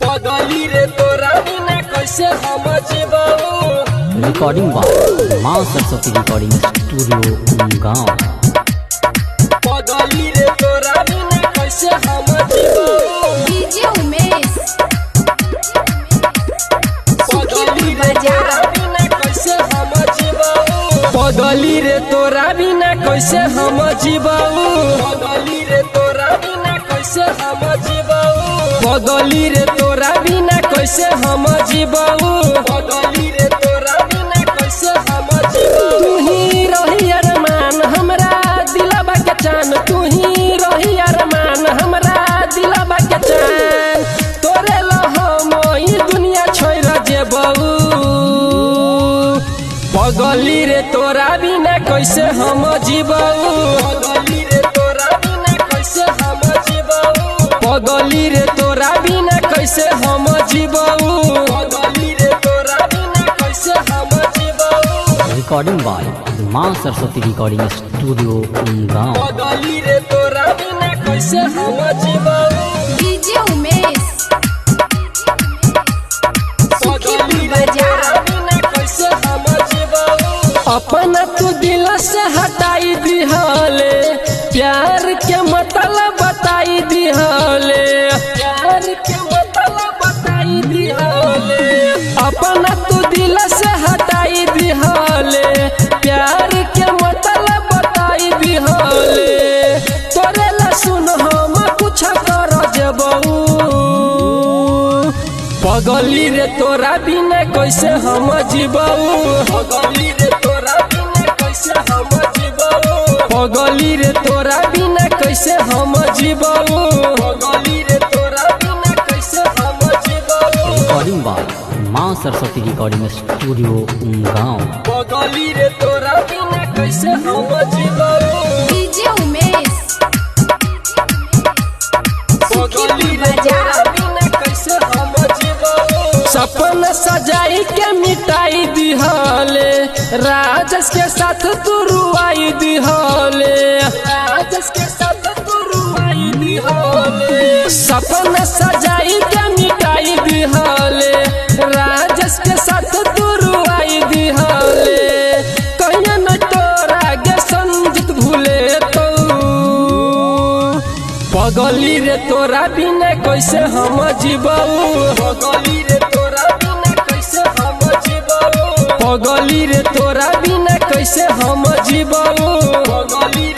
पगली रे तोरा बिना कैसे हम जीवाऊ। रिकॉर्डिंग बाय माँ सरस्वती रिकॉर्डिंग स्टूडियो गाँव। पगली रे तोरा बिना कैसे हम जीवाऊ। डीजे उमेश पगली रे तोरा बिना कैसे हम जीवाऊ। पगली रे तोरा बिना कैसे हम जीवाऊ। पगली रे तोरा बिना कैसे हम जीवाऊ। पगली रे तोरा बिना कैसे हम जीवाऊ। पगली रे तोरा बिना कैसे हम जीवाऊ। तू ही रही अरमान हमरा दिलवा के चान। तू ही रही अरमान हमरा दिलवा के चान। तोरे ला हम ई दुनिया छोड़ जेबऊ। पगली रे तोरा बिना कैसे हम जीवाऊ। पगली रे तोरा बिना कैसे हम जीवाऊ। पगली रे तोरा बिना कैसे हम जीवाऊ। पगली रे तोरा बिना कैसे हम जीवाऊ। रिकॉर्डिंग बाय माँ सरस्वती रिकॉर्डिंग स्टूडियो गाँव। पगली रे तोरा बिना कैसे हम जीवाऊ। डीजे उमेश पगली रे तोरा बिना कैसे हम जीवाऊ। अपना तू दिल से हटाई दिहले प्यार के मतलब बताई दिहले। प्यार के मतलब बताई दिहले। अपना तू दिल से हटाई दिहले प्यार के मतलब बताई दिहले। तोरे ला सुन हम कुछ कर जबऊ। पगली रे तोरा बिना कैसे हम जीवाऊ। पगली रे तोरा बिना कैसे हम जीवाऊ। पगली रे तोरा बिना कैसे हम जीवाऊ। पगली रे तोरा बिना कैसे हम जीवाऊ। रिकॉर्डिंग बाय माँ सरस्वती रिकॉर्डिंग स्टूडियो गाँव। पगली रे तोरा बिना कैसे हम जीवाऊ। डीजे उमेश पगली रे तोरा बिना कैसे हम जीवाऊ। सपना सजाई के मिटाई दिहले राजस के साथ तू रुआई दिहले। राजस के साथ तू रुआई दिहले। सपना सजाई के मिटाई दिहले राजस के साथ तू रुआई दिहले। कहिया न तोरा गे संजीत भूले तो। पगली रे तोरा बिना कैसे हम जीवाऊ। पगली रे तोरा बिना कैसे हम जीवाऊ। पगली रे तोरा बिना कैसे हम जीवाऊ। पगली